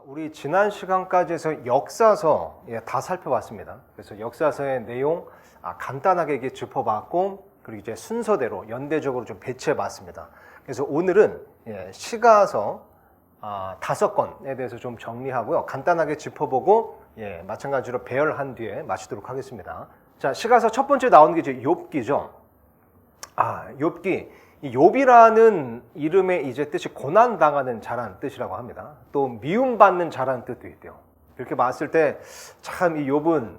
우리 지난 시간까지 해서 역사서 다 살펴봤습니다. 그래서 역사서의 내용 간단하게 이게 짚어봤고, 그리고 이제 순서대로 연대적으로 좀 배치해봤습니다. 그래서 오늘은 시가서 5건에 대해서 좀 정리하고요. 간단하게 짚어보고 마찬가지로 배열한 뒤에 마치도록 하겠습니다. 자, 시가서 첫 번째 나오는 게 이제 욥기죠. 욥기. 이 욥이라는 이름의 이제 뜻이 고난당하는 자라는 뜻이라고 합니다. 또 미움받는 자라는 뜻도 있대요. 이렇게 봤을 때 참 이 욥은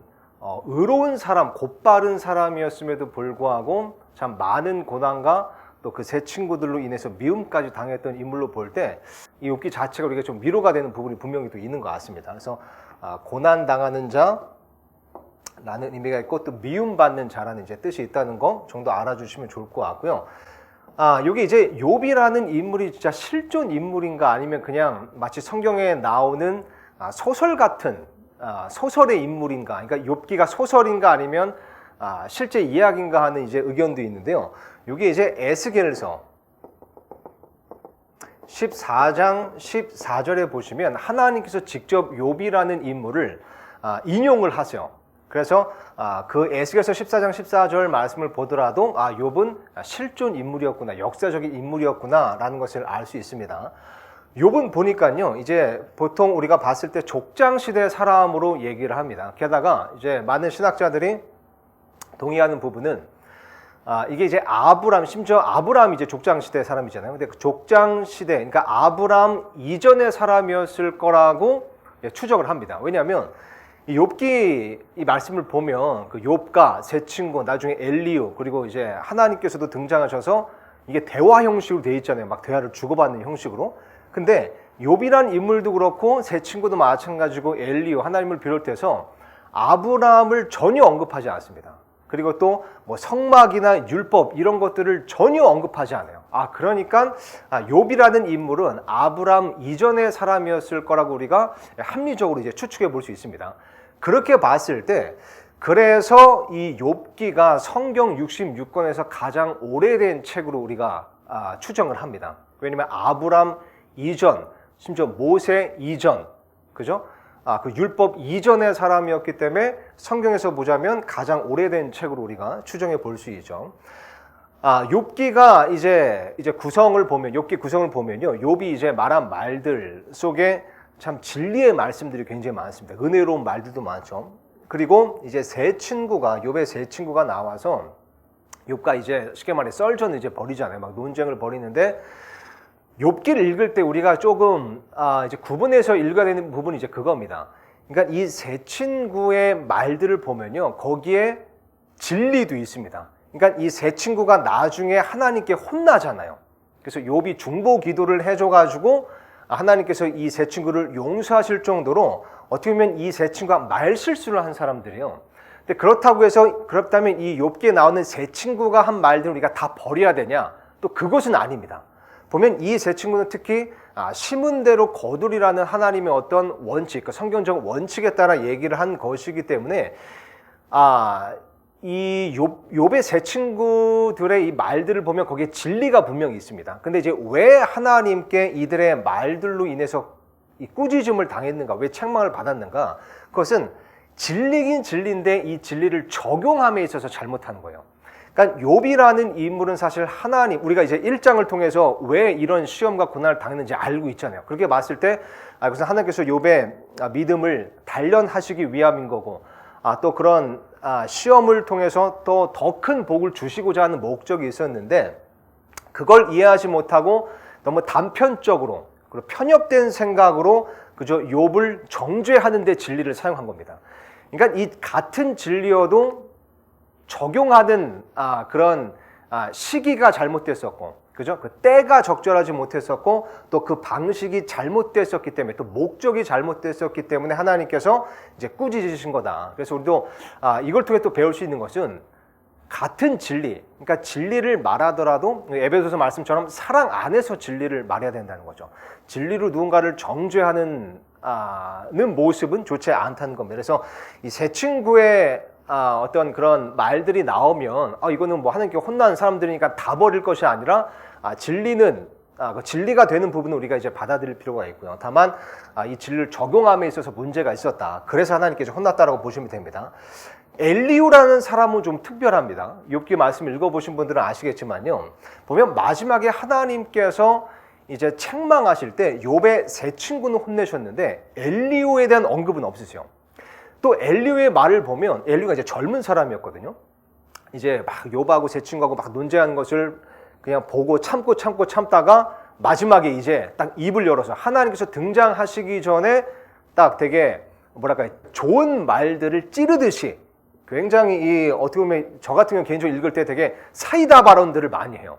의로운 사람, 곧바른 사람이었음에도 불구하고 참 많은 고난과 또 그 세 친구들로 인해서 미움까지 당했던 인물로 볼 때 이 욥기 자체가 우리가 좀 위로가 되는 부분이 분명히 또 있는 것 같습니다. 그래서 고난당하는 자라는 의미가 있고 또 미움받는 자라는 이제 뜻이 있다는 거 정도 알아주시면 좋을 것 같고요. 여기 이제 욥이라는 인물이 진짜 실존 인물인가 아니면 그냥 마치 성경에 나오는 소설 같은 소설의 인물인가, 그러니까 욥기가 소설인가 아니면 실제 이야기인가 하는 이제 의견도 있는데요. 이게 이제 에스겔서 14장 14절에 보시면 하나님께서 직접 욥이라는 인물을 인용을 하세요. 그래서 그 에스겔서 14장 14절 말씀을 보더라도 욥은 실존 인물이었구나, 역사적인 인물이었구나 라는 것을 알 수 있습니다. 욥은 보니까요, 이제 보통 우리가 봤을 때 족장시대 사람으로 얘기를 합니다. 게다가 이제 많은 신학자들이 동의하는 부분은 이게 이제 심지어 아브라함이 이제 족장시대 사람이잖아요. 근데 그 족장시대, 그러니까 아브라함 이전의 사람이었을 거라고 추적을 합니다. 왜냐하면 이 욥기 이 말씀을 보면 그 욥과 세 친구, 나중에 엘리후, 그리고 이제 하나님께서도 등장하셔서 이게 대화 형식으로 돼 있잖아요. 막 대화를 주고받는 형식으로. 근데 욥이란 인물도 그렇고 세 친구도 마찬가지고 엘리후, 하나님을 비롯해서 아브라함을 전혀 언급하지 않습니다. 그리고 또 뭐 성막이나 율법 이런 것들을 전혀 언급하지 않아요. 그러니까 욥이라는 인물은 아브라함 이전의 사람이었을 거라고 우리가 합리적으로 이제 추측해 볼 수 있습니다. 그렇게 봤을 때 그래서 이 욥기가 성경 66권에서 가장 오래된 책으로 우리가 추정을 합니다. 왜냐하면 아브라함 이전, 심지어 모세 이전, 그죠? 그 율법 이전의 사람이었기 때문에 성경에서 보자면 가장 오래된 책으로 우리가 추정해 볼 수 있죠. 욥기가 이제 구성을 보면, 욥기 구성을 보면요, 욥이 이제 말한 말들 속에 참 진리의 말씀들이 굉장히 많습니다. 은혜로운 말들도 많죠. 그리고 이제 욥의 세 친구가 나와서 욥과 이제 쉽게 말해 썰전을 이제 벌이잖아요. 막 논쟁을 벌이는데 욥기를 읽을 때 우리가 조금 이제 구분해서 읽어야 되는 부분이 이제 그겁니다. 그러니까 이 세 친구의 말들을 보면요, 거기에 진리도 있습니다. 그러니까 이 세 친구가 나중에 하나님께 혼나잖아요. 그래서 욥이 중보 기도를 해줘가지고 하나님께서 이 세 친구를 용서하실 정도로 어떻게 보면 이 세 친구가 말 실수를 한 사람들이에요. 근데 그렇다면 이 욥기에 나오는 세 친구가 한 말들을 우리가 다 버려야 되냐? 또 그것은 아닙니다. 보면 이 세 친구는 특히 심은 대로 거두리라는 하나님의 어떤 원칙, 그러니까 성경적 원칙에 따라 얘기를 한 것이기 때문에 이 욥의 세 친구들의 이 말들을 보면 거기에 진리가 분명히 있습니다. 근데 이제 왜 하나님께 이들의 말들로 인해서 이 꾸짖음을 당했는가, 왜 책망을 받았는가? 그것은 진리긴 진리인데 이 진리를 적용함에 있어서 잘못하는 거예요. 그러니까 욥이라는 인물은 사실 우리가 이제 1장을 통해서 왜 이런 시험과 고난을 당했는지 알고 있잖아요. 그렇게 봤을 때 그것은 하나님께서 욥의 믿음을 단련하시기 위함인 거고, 또 그런 시험을 통해서 또 더 큰 복을 주시고자 하는 목적이 있었는데, 그걸 이해하지 못하고 너무 단편적으로 그리고 편협된 생각으로 그저 욥을 정죄하는 데 진리를 사용한 겁니다. 그러니까 이 같은 진리여도 적용하는 그런 시기가 잘못됐었고, 그죠? 그 때가 적절하지 못했었고, 또 그 방식이 잘못됐었기 때문에, 또 목적이 잘못됐었기 때문에 하나님께서 이제 꾸짖으신 거다. 그래서 우리도 이걸 통해 또 배울 수 있는 것은 같은 진리, 그러니까 진리를 말하더라도 에베소서 말씀처럼 사랑 안에서 진리를 말해야 된다는 거죠. 진리로 누군가를 정죄하는 모습은 좋지 않다는 겁니다. 그래서 이 세 친구의 어떤 그런 말들이 나오면 이거는 뭐 하나님께 혼난 사람들이니까 다 버릴 것이 아니라 진리는 그 진리가 되는 부분은 우리가 이제 받아들일 필요가 있고요. 다만 이 진리를 적용함에 있어서 문제가 있었다. 그래서 하나님께서 혼났다라고 보시면 됩니다. 엘리후라는 사람은 좀 특별합니다. 욥기 말씀 읽어보신 분들은 아시겠지만요. 보면 마지막에 하나님께서 이제 책망하실 때 욥의 세 친구는 혼내셨는데 엘리후에 대한 언급은 없으세요. 또 엘리후의 말을 보면 엘리후가 이제 젊은 사람이었거든요. 이제 막 욥하고 세 친구하고 막 논쟁하는 것을 그냥 보고 참다가 마지막에 이제 딱 입을 열어서 하나님께서 등장하시기 전에 딱 되게 뭐랄까 좋은 말들을 찌르듯이 굉장히 어떻게 보면 저 같은 경우 개인적으로 읽을 때 되게 사이다 발언들을 많이 해요.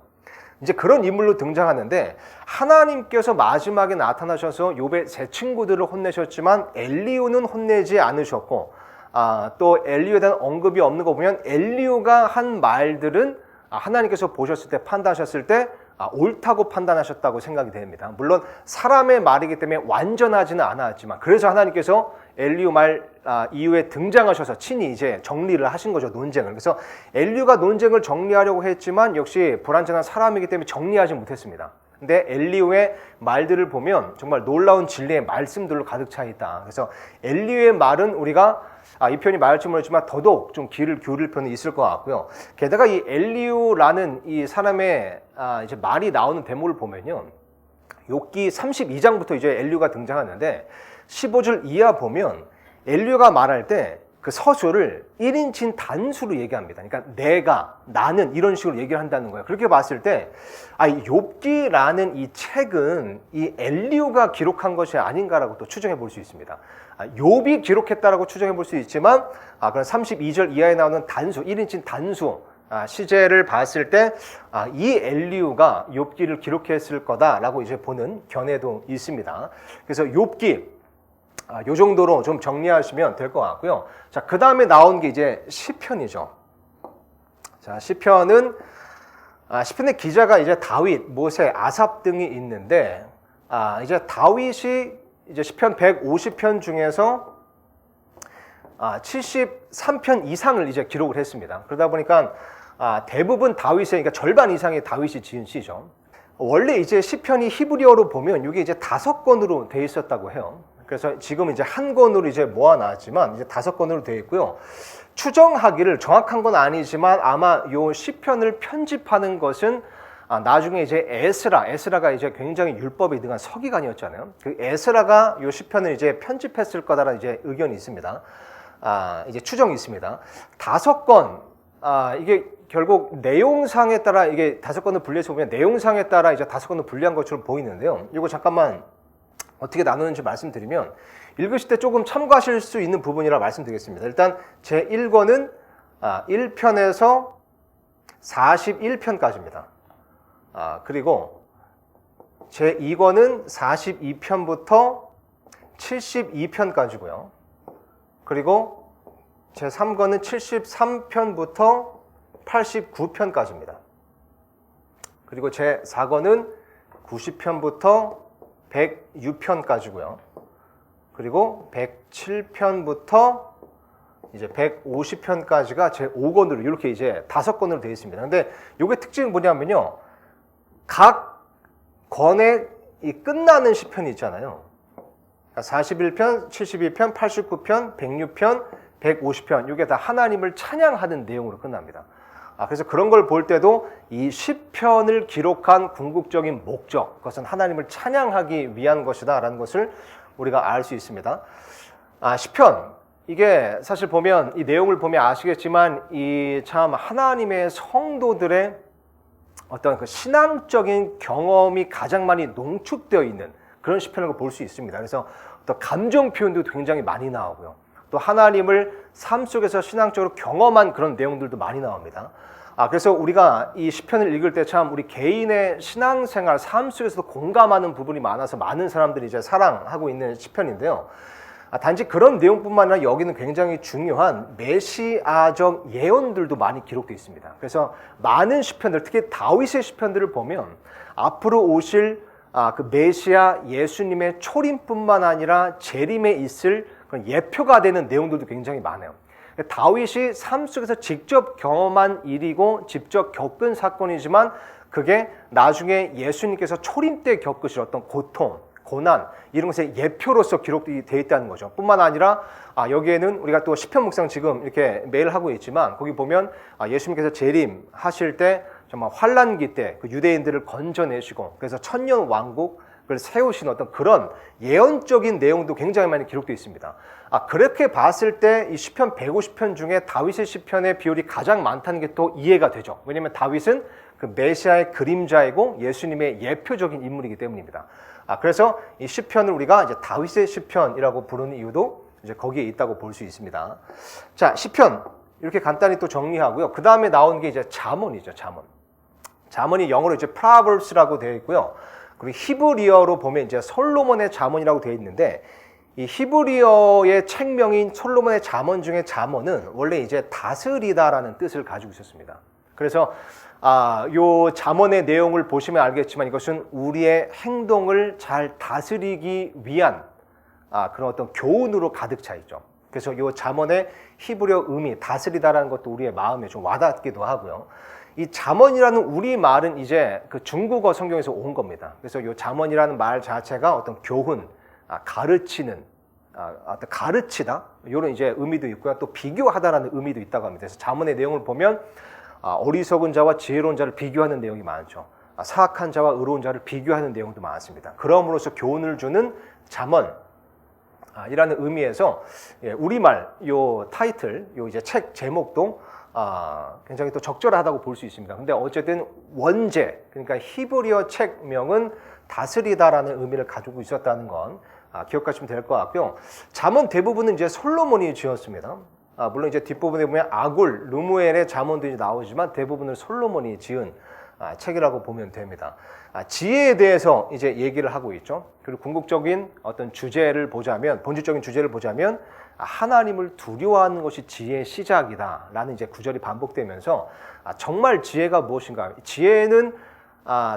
이제 그런 인물로 등장하는데 하나님께서 마지막에 나타나셔서 욥의 세 친구들을 혼내셨지만 엘리후는 혼내지 않으셨고 또 엘리후에 대한 언급이 없는 거 보면 엘리후가 한 말들은 하나님께서 보셨을 때 판단하셨을 때 옳다고 판단하셨다고 생각이 됩니다. 물론 사람의 말이기 때문에 완전하지는 않았지만 그래서 하나님께서 엘리후 말 이후에 등장하셔서 친히 이제 정리를 하신 거죠. 논쟁을. 그래서 엘리후가 논쟁을 정리하려고 했지만 역시 불완전한 사람이기 때문에 정리하지 못했습니다. 근데 엘리후의 말들을 보면 정말 놀라운 진리의 말씀들로 가득 차 있다. 그래서 엘리후의 말은 우리가 이 편이 말할지 모르지만 더더욱 좀 귀를 기울일 편이 있을 것 같고요. 게다가 이 엘리후라는 이 사람의 이제 말이 나오는 대목을 보면요. 욥기 32장부터 이제 엘리후가 등장하는데 15절 이하 보면 엘리후가 말할 때 그 서술을 1인칭 단수로 얘기합니다. 그러니까 내가, 나는 이런 식으로 얘기를 한다는 거예요. 그렇게 봤을 때 욥기라는 이 책은 이 엘리후가 기록한 것이 아닌가라고 또 추정해 볼 수 있습니다. 욥이 기록했다라고 추정해 볼 수 있지만 그런 32절 이하에 나오는 단수, 1인칭 단수 시제를 봤을 때 이 엘리후가 욥기를 기록했을 거다라고 이제 보는 견해도 있습니다. 그래서 욥기 요 정도로 좀 정리하시면 될 것 같고요. 자, 그 다음에 나온 게 이제 시편이죠. 자, 시편은 시편의 기자가 이제 다윗, 모세, 아삽 등이 있는데 이제 다윗이 이제 시편 150편 중에서 73편 이상을 이제 기록을 했습니다. 그러다 보니까 대부분 다윗의 그러니까 절반 이상의 다윗이 지은 시죠. 원래 이제 시편이 히브리어로 보면 이게 이제 5권으로 돼 있었다고 해요. 그래서 지금 이제 한 권으로 이제 모아놨지만 이제 5권으로 되어 있고요. 추정하기를 정확한 건 아니지만 아마 요 시편을 편집하는 것은 나중에 이제 에스라가 이제 굉장히 율법에 능한 서기관이었잖아요. 그 에스라가 요 시편을 이제 편집했을 거다라는 이제 의견이 있습니다. 이제 추정이 있습니다. 5권 이게 결국 내용상에 따라 이게 5권을 분리해서 보면 내용상에 따라 이제 5권을 분리한 것처럼 보이는데요. 이거 잠깐만 어떻게 나누는지 말씀드리면 읽으실 때 조금 참고하실 수 있는 부분이라 말씀드리겠습니다. 일단 제 1권은 1편에서 41편까지입니다. 그리고 제 2권은 42편부터 72편까지고요. 그리고 제 3권은 73편부터 89편까지입니다. 그리고 제 4권은 90편부터 106편까지고요. 그리고 107편부터 이제 150편까지가 제 5권으로 이렇게 이제 5권으로 되어 있습니다. 근데 요게 특징은 뭐냐면요. 각 권의 이 끝나는 시편이 있잖아요. 41편, 72편, 89편, 106편, 150편. 이게 다 하나님을 찬양하는 내용으로 끝납니다. 그래서 그런 걸 볼 때도 이 시편을 기록한 궁극적인 목적, 그것은 하나님을 찬양하기 위한 것이다 라는 것을 우리가 알 수 있습니다. 시편, 이게 사실 보면 이 내용을 보면 아시겠지만 이 참 하나님의 성도들의 어떤 그 신앙적인 경험이 가장 많이 농축되어 있는 그런 시편을 볼 수 있습니다. 그래서 또 감정 표현도 굉장히 많이 나오고요. 또 하나님을 삶 속에서 신앙적으로 경험한 그런 내용들도 많이 나옵니다. 그래서 우리가 이 시편을 읽을 때 참 우리 개인의 신앙생활, 삶 속에서도 공감하는 부분이 많아서 많은 사람들이 이제 사랑하고 있는 시편인데요. 단지 그런 내용뿐만 아니라 여기는 굉장히 중요한 메시아적 예언들도 많이 기록되어 있습니다. 그래서 많은 시편들, 특히 다윗의 시편들을 보면 앞으로 오실 그 메시아 예수님의 초림뿐만 아니라 재림에 있을 그런 예표가 되는 내용들도 굉장히 많아요. 다윗이 삶 속에서 직접 경험한 일이고 직접 겪은 사건이지만 그게 나중에 예수님께서 초림 때 겪으실 어떤 고통, 고난 이런 것의 예표로서 기록되어 있다는 거죠. 뿐만 아니라 여기에는 우리가 또 시편 묵상 지금 이렇게 매일 하고 있지만 거기 보면 예수님께서 재림하실 때 정말 환란기 때 그 유대인들을 건져내시고 그래서 천년 왕국을 세우신 어떤 그런 예언적인 내용도 굉장히 많이 기록되어 있습니다. 그렇게 봤을 때 이 시편 150편 중에 다윗의 시편의 비율이 가장 많다는 게 또 이해가 되죠. 왜냐하면 다윗은 그 메시아의 그림자이고 예수님의 예표적인 인물이기 때문입니다. 그래서 이 시편을 우리가 이제 다윗의 시편이라고 부르는 이유도 이제 거기에 있다고 볼 수 있습니다. 자, 시편 이렇게 간단히 또 정리하고요. 그 다음에 나온 게 이제 잠언이죠, 잠언. 잠언이 영어로 이제 Proverbs라고 되어 있고요. 그리고 히브리어로 보면 이제 솔로몬의 잠언이라고 되어 있는데 이 히브리어의 책명인 솔로몬의 잠언 중에 잠언은 원래 이제 다스리다라는 뜻을 가지고 있었습니다. 그래서 요 잠언의 내용을 보시면 알겠지만 이것은 우리의 행동을 잘 다스리기 위한 그런 어떤 교훈으로 가득 차 있죠. 그래서 요 잠언의 히브리어 의미 다스리다라는 것도 우리의 마음에 좀 와닿기도 하고요. 이 잠언이라는 우리 말은 이제 그 중국어 성경에서 온 겁니다. 그래서 요 잠언이라는 말 자체가 어떤 교훈, 가르치는, 어떤 가르치다 이런 이제 의미도 있고요. 또 비교하다라는 의미도 있다고 합니다. 그래서 잠언의 내용을 보면 어리석은 자와 지혜로운 자를 비교하는 내용이 많죠. 사악한 자와 의로운 자를 비교하는 내용도 많습니다. 그럼으로써 교훈을 주는 잠언 이라는 의미에서 우리말 요 타이틀, 요 이제 책 제목도 굉장히 또 적절하다고 볼 수 있습니다. 근데 어쨌든 원제, 그러니까 히브리어 책명은 다스리다라는 의미를 가지고 있었다는 건 기억하시면 될 것 같고요. 잠언 대부분은 이제 솔로몬이 지었습니다. 물론 이제 뒷부분에 보면 아굴, 르무엘의 잠언도 이제 나오지만 대부분을 솔로몬이 지은 책이라고 보면 됩니다. 지혜에 대해서 이제 얘기를 하고 있죠. 그리고 궁극적인 어떤 주제를 보자면, 본질적인 주제를 보자면 하나님을 두려워하는 것이 지혜의 시작이다라는 이제 구절이 반복되면서 정말 지혜가 무엇인가? 지혜는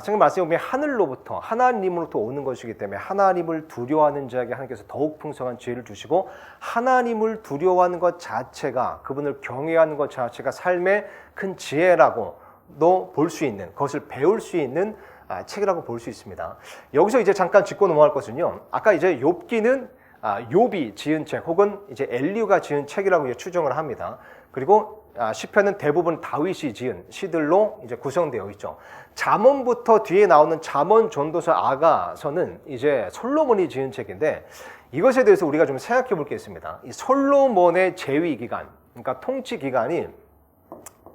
성경 말씀에 보면 하늘로부터 하나님으로부터 오는 것이기 때문에 하나님을 두려워하는 자에게 하나님께서 더욱 풍성한 지혜를 주시고 하나님을 두려워하는 것 자체가 그분을 경외하는 것 자체가 삶의 큰 지혜라고도 볼 수 있는 그것을 배울 수 있는 책이라고 볼 수 있습니다. 여기서 이제 잠깐 짚고 넘어갈 것은요. 아까 이제 욥기는 욥이 지은 책 혹은 이제 엘리후가 지은 책이라고 이제 추정을 합니다. 그리고 시편은 대부분 다윗이 지은 시들로 이제 구성되어 있죠. 잠언부터 뒤에 나오는 잠언, 전도서, 아가서는 이제 솔로몬이 지은 책인데 이것에 대해서 우리가 좀 생각해 볼 게 있습니다. 이 솔로몬의 재위 기간, 그러니까 통치 기간이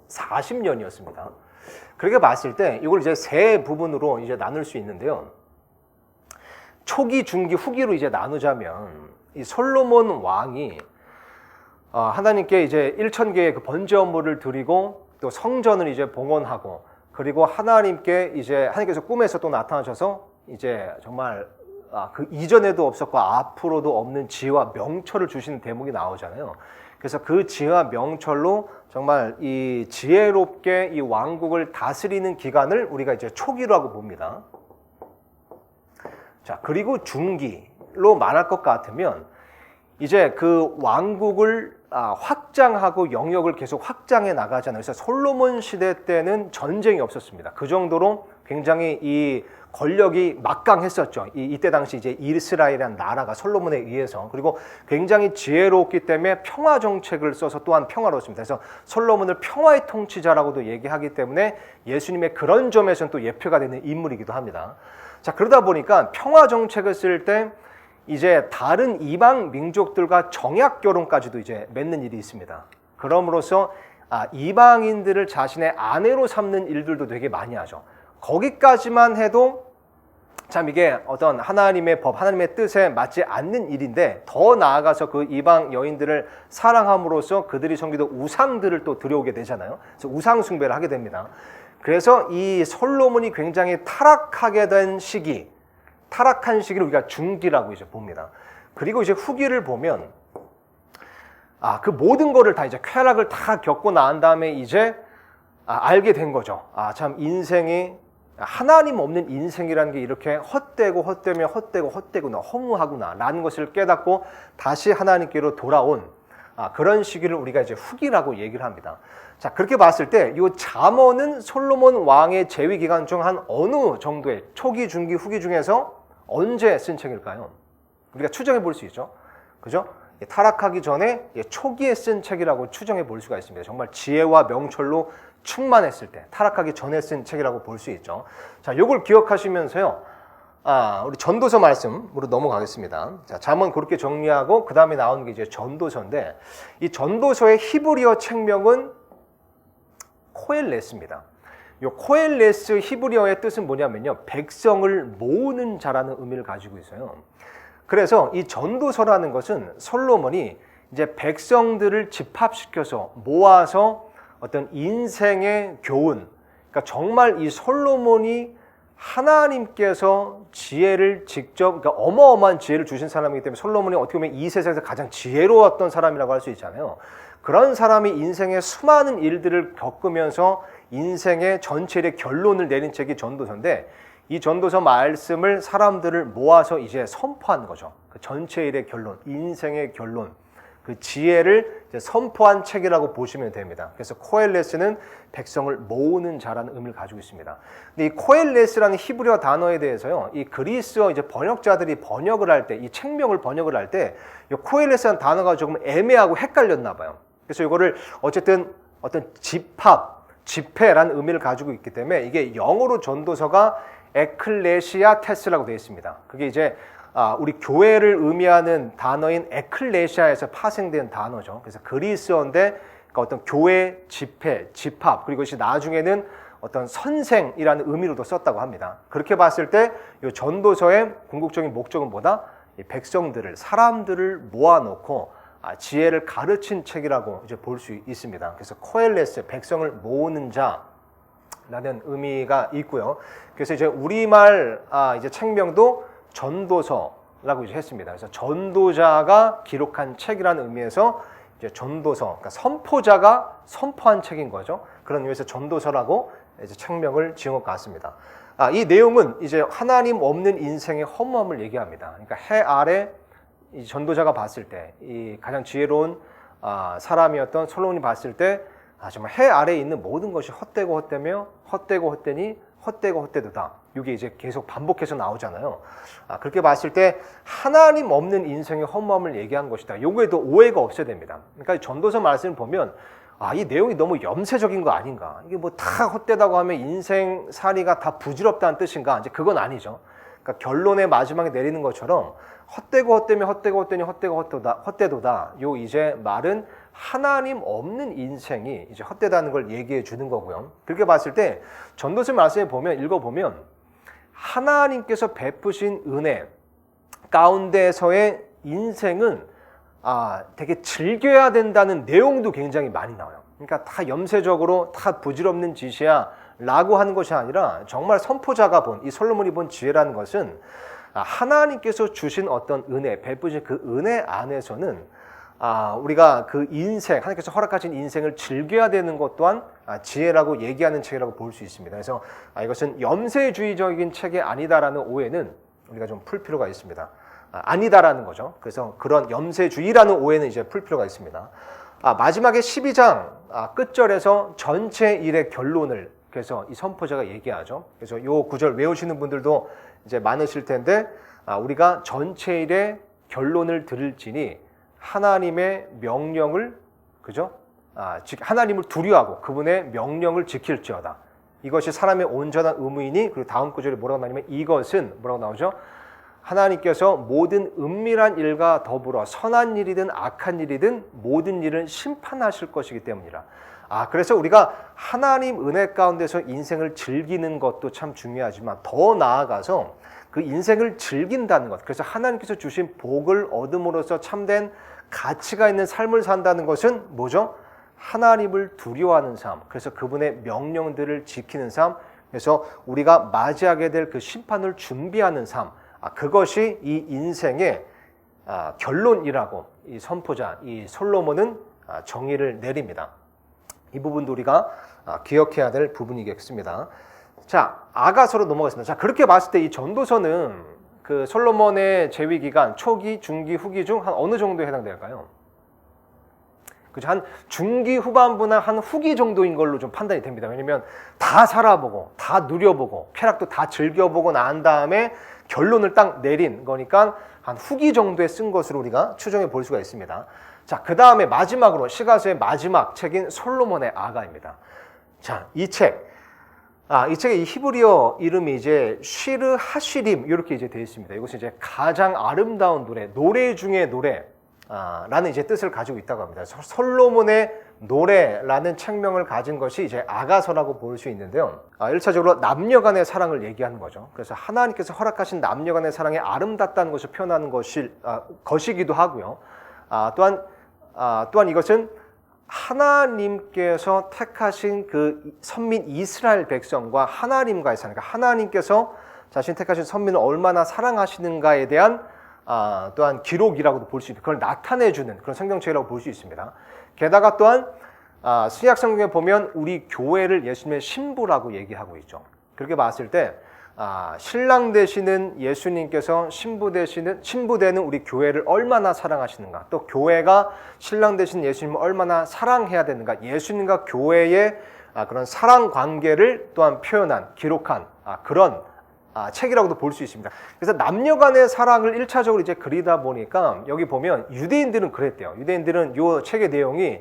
40년이었습니다. 그렇게 봤을 때 이걸 이제 세 부분으로 이제 나눌 수 있는데요. 초기, 중기, 후기로 이제 나누자면 이 솔로몬 왕이 하나님께 이제 1000개의 그 번제 업무를 드리고 또 성전을 이제 봉헌하고 그리고 하나님께 이제 하나님께서 꿈에서 또 나타나셔서 이제 정말 그 이전에도 없었고 앞으로도 없는 지혜와 명철을 주시는 대목이 나오잖아요. 그래서 그 지혜와 명철로 정말 이 지혜롭게 이 왕국을 다스리는 기간을 우리가 이제 초기라고 봅니다. 자, 그리고 중기로 말할 것 같으면 이제 그 왕국을 확장하고 영역을 계속 확장해 나가잖아요. 그래서 솔로몬 시대 때는 전쟁이 없었습니다. 그 정도로 굉장히 이 권력이 막강했었죠. 이때 당시 이제 이스라엘이라는 나라가 솔로몬에 의해서 그리고 굉장히 지혜롭기 때문에 평화 정책을 써서 또한 평화로웠습니다. 그래서 솔로몬을 평화의 통치자라고도 얘기하기 때문에 예수님의 그런 점에서는 또 예표가 되는 인물이기도 합니다. 자, 그러다 보니까 평화 정책을 쓸 때 이제 다른 이방 민족들과 정약 결혼까지도 이제 맺는 일이 있습니다. 그럼으로써 이방인들을 자신의 아내로 삼는 일들도 되게 많이 하죠. 거기까지만 해도 참 이게 어떤 하나님의 법, 하나님의 뜻에 맞지 않는 일인데 더 나아가서 그 이방 여인들을 사랑함으로써 그들이 섬기던 우상들을 또 들여오게 되잖아요. 그래서 우상 숭배를 하게 됩니다. 그래서 이 솔로몬이 굉장히 타락하게 된 시기, 타락한 시기를 우리가 중기라고 이제 봅니다. 그리고 이제 후기를 보면 그 모든 거를 다 이제 쾌락을 다 겪고 난 다음에 이제 알게 된 거죠. 참 인생이 하나님 없는 인생이라는 게 이렇게 헛되고 헛되며 헛되고 헛되구나, 허무하구나 라는 것을 깨닫고 다시 하나님께로 돌아온 그런 시기를 우리가 이제 후기라고 얘기를 합니다. 자, 그렇게 봤을 때 이 잠언은 솔로몬 왕의 재위 기간 중 한 어느 정도의 초기, 중기, 후기 중에서 언제 쓴 책일까요? 우리가 추정해 볼 수 있죠. 그죠? 타락하기 전에 초기에 쓴 책이라고 추정해 볼 수가 있습니다. 정말 지혜와 명철로 충만했을 때, 타락하기 전에 쓴 책이라고 볼 수 있죠. 자, 요걸 기억하시면서요. 우리 전도서 말씀으로 넘어가겠습니다. 자, 잠언 그렇게 정리하고 그 다음에 나오는 게 이제 전도서인데, 이 전도서의 히브리어 책명은 코엘레스입니다. 이 코엘레스 히브리어의 뜻은 뭐냐면요, 백성을 모으는 자라는 의미를 가지고 있어요. 그래서 이 전도서라는 것은 솔로몬이 이제 백성들을 집합시켜서 모아서 어떤 인생의 교훈, 그러니까 정말 이 솔로몬이 하나님께서 지혜를 직접, 그러니까 어마어마한 지혜를 주신 사람이기 때문에 솔로몬이 어떻게 보면 이 세상에서 가장 지혜로웠던 사람이라고 할 수 있잖아요. 그런 사람이 인생의 수많은 일들을 겪으면서 인생의 전체의 결론을 내린 책이 전도서인데, 이 전도서 말씀을 사람들을 모아서 이제 선포한 거죠. 그 전체 일의 결론, 인생의 결론, 그 지혜를 이제 선포한 책이라고 보시면 됩니다. 그래서 코엘레스는 백성을 모으는 자라는 의미를 가지고 있습니다. 근데 이 코엘레스라는 히브리어 단어에 대해서요, 이 그리스어 이제 번역자들이 번역을 할 때, 이 책명을 번역을 할 때, 이 코엘레스라는 단어가 조금 애매하고 헷갈렸나 봐요. 그래서 이거를 어쨌든 어떤 집합, 집회라는 의미를 가지고 있기 때문에 이게 영어로 전도서가 에클레시아테스라고 되어 있습니다. 그게 이제 우리 교회를 의미하는 단어인 에클레시아에서 파생된 단어죠. 그래서 그리스어인데, 그러니까 어떤 교회, 집회, 집합, 그리고 이것이 나중에는 어떤 선생이라는 의미로도 썼다고 합니다. 그렇게 봤을 때 이 전도서의 궁극적인 목적은 뭐다? 이 백성들을, 사람들을 모아놓고 지혜를 가르친 책이라고 이제 볼 수 있습니다. 그래서 코엘레스, 백성을 모으는 자라는 의미가 있고요. 그래서 이제 우리말 이제 책명도 전도서라고 이제 했습니다. 그래서 전도자가 기록한 책이라는 의미에서 이제 전도서, 그러니까 선포자가 선포한 책인 거죠. 그런 의미에서 전도서라고 이제 책명을 지은 것 같습니다. 이 내용은 이제 하나님 없는 인생의 허무함을 얘기합니다. 그러니까 해 아래 이 전도자가 봤을 때, 이 가장 지혜로운 사람이었던 솔로몬이 봤을 때, 정말 해 아래에 있는 모든 것이 헛되고 헛되며 헛되고 헛되니 헛되고 헛되도다. 이게 이제 계속 반복해서 나오잖아요. 그렇게 봤을 때 하나님 없는 인생의 허무함을 얘기한 것이다. 요거에도 오해가 없어야 됩니다. 그러니까 이 전도서 말씀을 보면 이 내용이 너무 염세적인 거 아닌가? 이게 뭐 다 헛되다고 하면 인생 살이가 다 부질없다는 뜻인가? 이제 그건 아니죠. 그러니까 결론의 마지막에 내리는 것처럼 헛되고 헛되며 헛되고 헛되니 헛되고 헛되도다. 요 이제 말은 하나님 없는 인생이 이제 헛되다는 걸 얘기해 주는 거고요. 그렇게 봤을 때 전도서 말씀에 보면, 읽어보면 하나님께서 베푸신 은혜 가운데서의 인생은 되게 즐겨야 된다는 내용도 굉장히 많이 나와요. 그러니까 다 염세적으로 다 부질없는 짓이야 라고 하는 것이 아니라, 정말 선포자가 본, 이 솔로몬이 본 지혜라는 것은 하나님께서 주신 어떤 은혜, 베푸신 그 은혜 안에서는 우리가 그 인생, 하나님께서 허락하신 인생을 즐겨야 되는 것 또한 지혜라고 얘기하는 책이라고 볼 수 있습니다. 그래서 이것은 염세주의적인 책이 아니다라는 오해는 우리가 좀 풀 필요가 있습니다. 아니다라는 거죠. 그래서 그런 염세주의라는 오해는 이제 풀 필요가 있습니다. 마지막에 12장 끝절에서 전체 일의 결론을 그래서 이 선포자가 얘기하죠. 그래서 요 구절 외우시는 분들도 이제 많으실 텐데, 우리가 전체 일의 결론을 들을지니 하나님의 명령을, 그죠? 하나님을 두려워하고 그분의 명령을 지킬지어다. 이것이 사람의 온전한 의무이니, 그리고 다음 구절에 뭐라고 나오냐면, 이것은 뭐라고 나오죠? 하나님께서 모든 은밀한 일과 더불어 선한 일이든 악한 일이든 모든 일은 심판하실 것이기 때문이라. 그래서 우리가 하나님 은혜 가운데서 인생을 즐기는 것도 참 중요하지만, 더 나아가서 그 인생을 즐긴다는 것, 그래서 하나님께서 주신 복을 얻음으로써 참된 가치가 있는 삶을 산다는 것은 뭐죠? 하나님을 두려워하는 삶, 그래서 그분의 명령들을 지키는 삶, 그래서 우리가 맞이하게 될 그 심판을 준비하는 삶, 그것이 이 인생의 결론이라고 이 선포자, 이 솔로몬은 정의를 내립니다. 이 부분도 우리가 기억해야 될 부분이겠습니다. 자, 아가서로 넘어가겠습니다. 자, 그렇게 봤을 때 이 전도서는 그 솔로몬의 재위 기간 초기, 중기, 후기 중 한 어느 정도에 해당될까요? 그죠? 한 중기 후반부나 한 후기 정도인 걸로 좀 판단이 됩니다. 왜냐면 다 살아보고 다 누려보고 쾌락도 다 즐겨보고 난 다음에 결론을 딱 내린 거니까 한 후기 정도에 쓴 것으로 우리가 추정해 볼 수가 있습니다. 자, 그 다음에 마지막으로 시가서의 마지막 책인 솔로몬의 아가입니다. 자, 이 책의 이 히브리어 이름이 이제 쉬르 하시림 이렇게 이제 되어 있습니다. 이것은 이제 가장 아름다운 노래 중에 노래. 라는 이제 뜻을 가지고 있다고 합니다. 솔로몬의 노래라는 책명을 가진 것이 이제 아가서라고 볼 수 있는데요. 1차적으로 남녀 간의 사랑을 얘기하는 거죠. 그래서 하나님께서 허락하신 남녀 간의 사랑이 아름답다는 것을 표현하는 것이기도 하고요. 또한 이것은 하나님께서 택하신 그 선민 이스라엘 백성과 하나님과의 사랑, 그러니까 하나님께서 자신 택하신 선민을 얼마나 사랑하시는가에 대한 또한 기록이라고도 볼 수 있고 그걸 나타내주는 그런 성경책이라고 볼 수 있습니다. 게다가 또한 신약 성경에 보면 우리 교회를 예수님의 신부라고 얘기하고 있죠. 그렇게 봤을 때 신랑 되시는 예수님께서 신부 되는 우리 교회를 얼마나 사랑하시는가, 또 교회가 신랑 되신 예수님을 얼마나 사랑해야 되는가, 예수님과 교회의 그런 사랑 관계를 또한 표현한 기록한 그런 책이라고도 볼 수 있습니다. 그래서 남녀 간의 사랑을 1차적으로 이제 그리다 보니까 여기 보면 유대인들은 그랬대요. 유대인들은 이 책의 내용이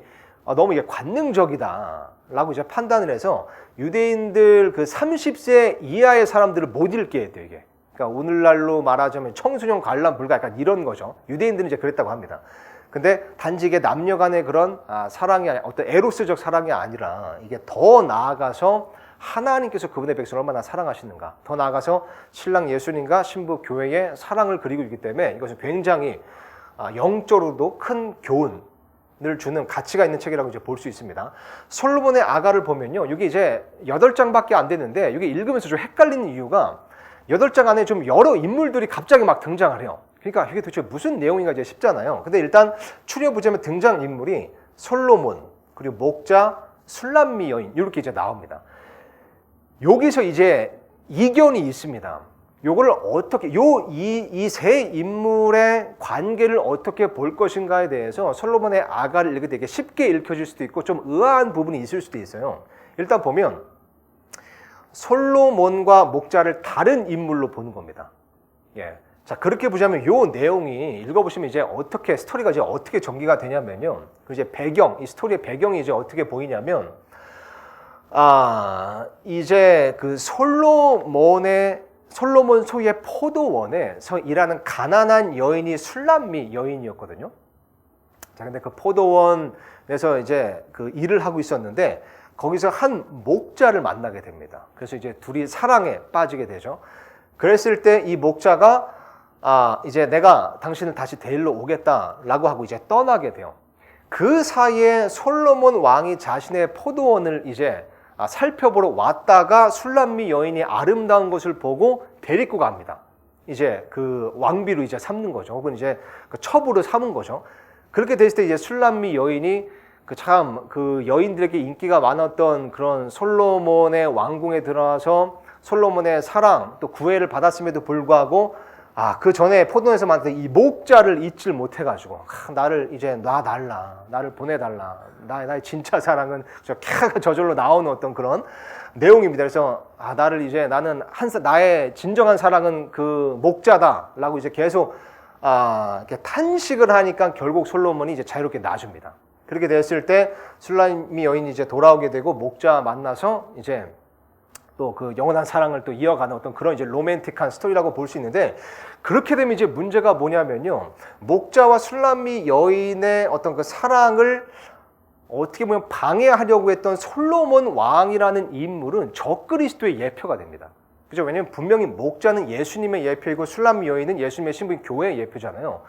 너무 이게 관능적이다 라고 이제 판단을 해서 유대인들 그 30세 이하의 사람들을 못 읽게 했대요, 이게. 그러니까 오늘날로 말하자면 청소년 관람 불가 약간 이런 거죠. 유대인들은 이제 그랬다고 합니다. 근데 단지 이게 남녀 간의 그런 사랑이 어떤 에로스적 사랑이 아니라 이게 더 나아가서 하나님께서 그분의 백성을 얼마나 사랑하시는가, 더 나아가서 신랑 예수님과 신부 교회의 사랑을 그리고 있기 때문에 이것은 굉장히 영적으로도 큰 교훈을 주는 가치가 있는 책이라고 이제 볼 수 있습니다. 솔로몬의 아가를 보면요, 이게 이제 8장밖에 안 되는데 이게 읽으면서 좀 헷갈리는 이유가 8장 안에 좀 여러 인물들이 갑자기 막 등장을 해요. 그러니까 이게 도대체 무슨 내용인가 이제 싶잖아요. 근데 일단 추려보자면 등장 인물이 솔로몬, 그리고 목자, 술람미 여인 이렇게 이제 나옵니다. 여기서 이제 이견이 있습니다. 요걸 어떻게 이 세 인물의 관계를 어떻게 볼 것인가에 대해서 솔로몬의 아가를 읽을 때 되게 쉽게 읽혀질 수도 있고 좀 의아한 부분이 있을 수도 있어요. 일단 보면 솔로몬과 목자를 다른 인물로 보는 겁니다. 예. 자, 그렇게 보자면 요 내용이 읽어보시면 이제 스토리가 이제 어떻게 전개가 되냐면요. 이제 이 스토리의 배경이 이제 어떻게 보이냐면 이제 그 솔로몬 소유의 포도원에서 일하는 가난한 여인이 술람미 여인이었거든요. 자, 근데 그 포도원에서 이제 그 일을 하고 있었는데 거기서 한 목자를 만나게 됩니다. 그래서 이제 둘이 사랑에 빠지게 되죠. 그랬을 때 이 목자가 이제 내가 당신을 다시 데리러 오겠다라고 하고 이제 떠나게 돼요. 그 사이에 솔로몬 왕이 자신의 포도원을 이제 살펴보러 왔다가 술람미 여인이 아름다운 것을 보고 데리고 갑니다. 이제 그 왕비로 이제 삼는 거죠. 혹은 이제 그 첩으로 삼은 거죠. 그렇게 됐을 때 이제 술람미 여인이 그 여인들에게 인기가 많았던 그런 솔로몬의 왕궁에 들어와서 솔로몬의 사랑 또 구애를 받았음에도 불구하고 그 전에 포도원에서 만났던 이 목자를 잊질 못해가지고 나를 이제 놔달라, 나를 보내달라, 나의 진짜 사랑은 저절로 나오는 어떤 그런 내용입니다. 그래서 나는 나의 진정한 사랑은 그 목자다라고 이제 계속 이렇게 탄식을 하니까 결국 솔로몬이 이제 자유롭게 놔줍니다. 그렇게 됐을 때 술람미 여인이 이제 돌아오게 되고 목자 만나서 이제 또 그 영원한 사랑을 또 이어가는 어떤 그런 이제 로맨틱한 스토리라고 볼 수 있는데, 그렇게 되면 이제 문제가 뭐냐면요, 목자와 술람미 여인의 어떤 그 사랑을 어떻게 보면 방해하려고 했던 솔로몬 왕이라는 인물은 적그리스도의 예표가 됩니다. 그죠? 왜냐하면 분명히 목자는 예수님의 예표이고 술람미 여인은 예수님의 신부인 교회의 예표잖아요.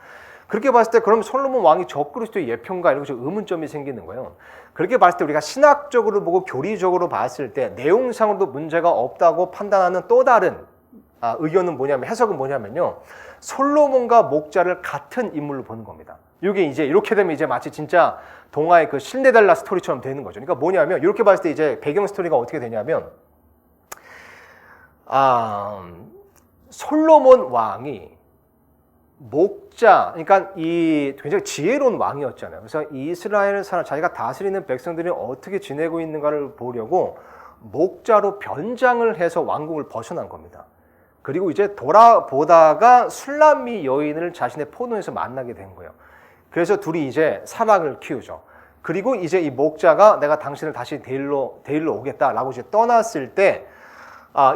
그렇게 봤을 때 그럼 솔로몬 왕이 적그리스도의 예표인가, 이런 의문점이 생기는 거예요. 그렇게 봤을 때 우리가 신학적으로 보고 교리적으로 봤을 때 내용상으로도 문제가 없다고 판단하는 또 다른 의견은 뭐냐면, 해석은 뭐냐면요, 솔로몬과 목자를 같은 인물로 보는 겁니다. 이게 이제 이렇게 되면 이제 마치 진짜 동화의 그 신데렐라 스토리처럼 되는 거죠. 그러니까 뭐냐면, 이렇게 봤을 때 이제 배경 스토리가 어떻게 되냐면, 솔로몬 왕이 목자, 그러니까 이 굉장히 지혜로운 왕이었잖아요. 그래서 이스라엘 사람, 자기가 다스리는 백성들이 어떻게 지내고 있는가를 보려고 목자로 변장을 해서 왕궁을 벗어난 겁니다. 그리고 이제 돌아보다가 술람미 여인을 자신의 포도에서 만나게 된 거예요. 그래서 둘이 이제 사랑을 키우죠. 그리고 이제 이 목자가 내가 당신을 다시 데리러 오겠다라고 이제 떠났을 때,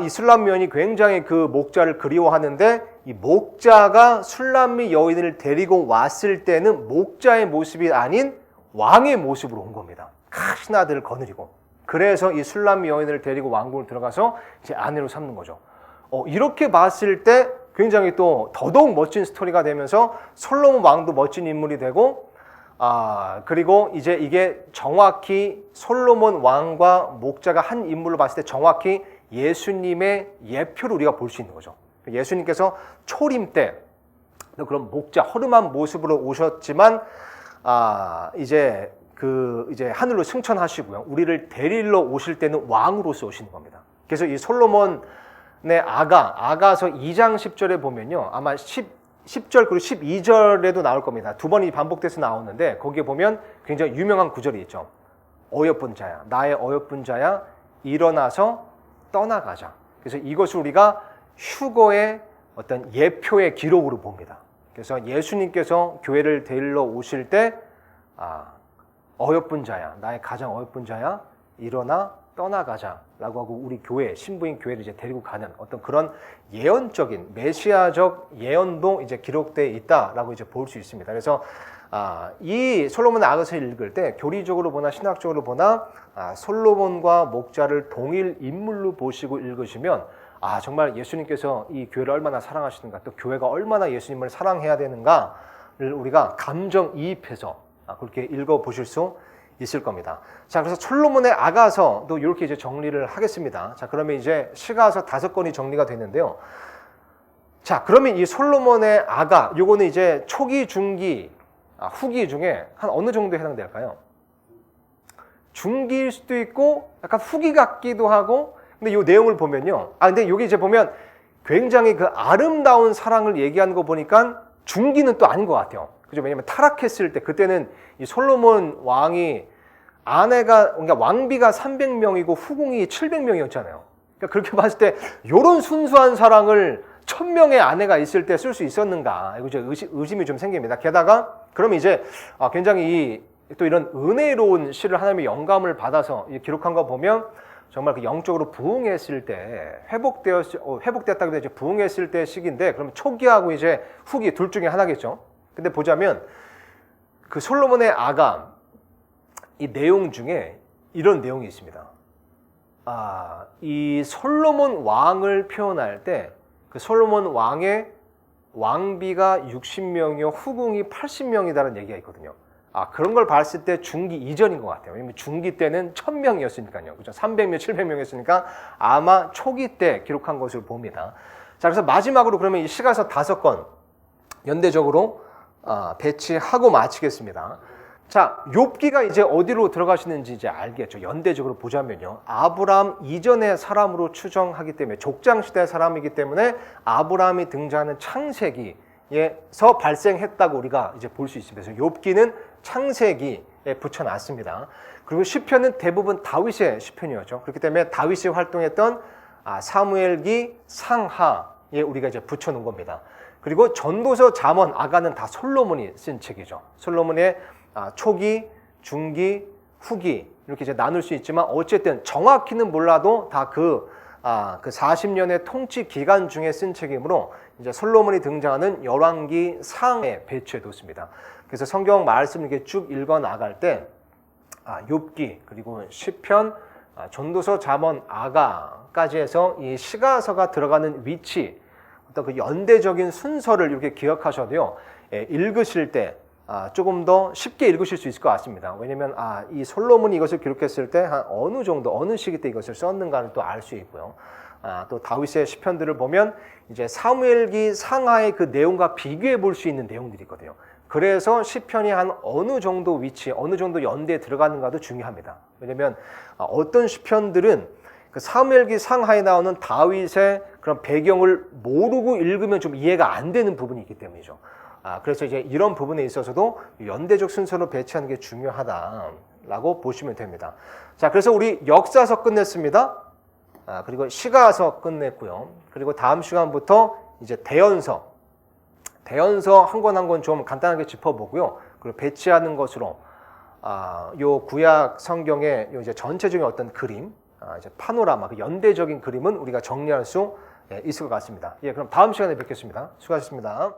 이 술람미 여인이 굉장히 그 목자를 그리워하는데, 이 목자가 술람미 여인을 데리고 왔을 때는 목자의 모습이 아닌 왕의 모습으로 온 겁니다. 가신 아들을 거느리고. 그래서 이 술람미 여인을 데리고 왕궁을 들어가서 이제 아내로 삼는 거죠. 이렇게 봤을 때 굉장히 또 더더욱 멋진 스토리가 되면서 솔로몬 왕도 멋진 인물이 되고, 그리고 이제 이게 정확히 솔로몬 왕과 목자가 한 인물로 봤을 때 정확히 예수님의 예표를 우리가 볼 수 있는 거죠. 예수님께서 초림 때 그런 목자 허름한 모습으로 오셨지만 이제 하늘로 승천하시고요. 우리를 데리러 오실 때는 왕으로서 오시는 겁니다. 그래서 이 솔로몬의 아가서 2장 10절에 보면요. 아마 10절 그리고 12절에도 나올 겁니다. 두 번이 반복돼서 나오는데 거기에 보면 굉장히 유명한 구절이 있죠. 어여쁜 자야, 나의 어여쁜 자야, 일어나서 떠나가자. 그래서 이것을 우리가 휴거의 어떤 예표의 기록으로 봅니다. 그래서 예수님께서 교회를 데리러 오실 때 어여쁜 자야, 나의 가장 어여쁜 자야, 일어나 떠나가자라고 하고 우리 교회, 신부인 교회를 이제 데리고 가는 어떤 그런 예언적인 메시아적 예언도 이제 기록되어 있다라고 이제 볼 수 있습니다. 그래서 이 솔로몬의 아가서를 읽을 때 교리적으로 보나 신학적으로 보나 솔로몬과 목자를 동일 인물로 보시고 읽으시면 정말 예수님께서 이 교회를 얼마나 사랑하시는가, 또 교회가 얼마나 예수님을 사랑해야 되는가를 우리가 감정이입해서 그렇게 읽어보실 수 있을 겁니다. 자, 그래서 솔로몬의 아가서도 이렇게 이제 정리를 하겠습니다. 자, 그러면 이제 시가서 5권이 정리가 됐는데요. 자, 그러면 이 솔로몬의 아가, 요거는 이제 초기, 중기, 후기 중에 한 어느 정도에 해당될까요? 중기일 수도 있고 약간 후기 같기도 하고, 근데 이 내용을 보면요. 근데 여기 이제 보면 굉장히 그 아름다운 사랑을 얘기하는 거 보니까 중기는 또 아닌 것 같아요. 그죠? 왜냐면 타락했을 때 그때는 이 솔로몬 왕이 그러니까 왕비가 300명이고 후궁이 700명이었잖아요. 그러니까 그렇게 봤을 때 이런 순수한 사랑을 1000명의 아내가 있을 때 쓸 수 있었는가? 이거 이제 의심이 좀 생깁니다. 게다가 그러면 이제 굉장히 또 이런 은혜로운 시를 하나님의 영감을 받아서 기록한 거 보면 정말 그 영적으로 부흥했을 때 회복되었다고 해서 부흥했을 때 시기인데, 그러면 초기하고 이제 후기 둘 중에 하나겠죠. 근데 보자면 그 솔로몬의 아가 이 내용 중에 이런 내용이 있습니다. 이 솔로몬 왕을 표현할 때 그 솔로몬 왕의 왕비가 60명이요 후궁이 80명이다라는 얘기가 있거든요. 그런 걸 봤을 때 중기 이전인 것 같아요. 왜냐면 중기 때는 1000명이었으니까요. 그죠? 300명, 700명이었으니까 아마 초기 때 기록한 것을 봅니다. 자, 그래서 마지막으로 그러면 이 시가서 5권 연대적으로 배치하고 마치겠습니다. 자, 욥기가 이제 어디로 들어가시는지 이제 알겠죠. 연대적으로 보자면요. 아브라함 이전의 사람으로 추정하기 때문에 족장시대 사람이기 때문에 아브라함이 등장하는 창세기에서 발생했다고 우리가 이제 볼 수 있습니다. 그래서 욥기는 창세기에 붙여놨습니다. 그리고 시편은 대부분 다윗의 시편이었죠. 그렇기 때문에 다윗이 활동했던 사무엘기 상하에 우리가 이제 붙여놓은 겁니다. 그리고 전도서 잠언 아가는 다 솔로몬이 쓴 책이죠. 솔로몬의 초기, 중기, 후기 이렇게 이제 나눌 수 있지만 어쨌든 정확히는 몰라도 다 그 40년의 통치 기간 중에 쓴 책이므로 이제 솔로몬이 등장하는 열왕기 상에 배치해 뒀습니다. 그래서 성경 말씀을 이렇게 쭉 읽어 나갈 때 욥기 그리고 시편, 전도서 잠언 아가까지 해서 이 시가서가 들어가는 위치, 어떤 그 연대적인 순서를 이렇게 기억하셔도요, 읽으실 때 조금 더 쉽게 읽으실 수 있을 것 같습니다. 왜냐하면 이 솔로몬이 이것을 기록했을 때 한 어느 정도 어느 시기 때 이것을 썼는가를 또 알 수 있고요. 또 다윗의 시편들을 보면 이제 사무엘기 상하의 그 내용과 비교해 볼 수 있는 내용들이 있거든요. 그래서 시편이 한 어느 정도 위치, 어느 정도 연대에 들어가는가도 중요합니다. 왜냐하면 어떤 시편들은 그 사무엘기 상하에 나오는 다윗의 그런 배경을 모르고 읽으면 좀 이해가 안 되는 부분이 있기 때문이죠. 그래서 이제 이런 부분에 있어서도 연대적 순서로 배치하는 게 중요하다라고 보시면 됩니다. 자, 그래서 우리 역사서 끝냈습니다. 그리고 시가서 끝냈고요. 그리고 다음 시간부터 이제 대연서 한 권 한 권 좀 간단하게 짚어보고요. 그리고 배치하는 것으로 요 구약 성경의 요 이제 전체적인 어떤 그림, 이제 파노라마, 그 연대적인 그림은 우리가 정리할 수 있을 것 같습니다. 예, 그럼 다음 시간에 뵙겠습니다. 수고하셨습니다.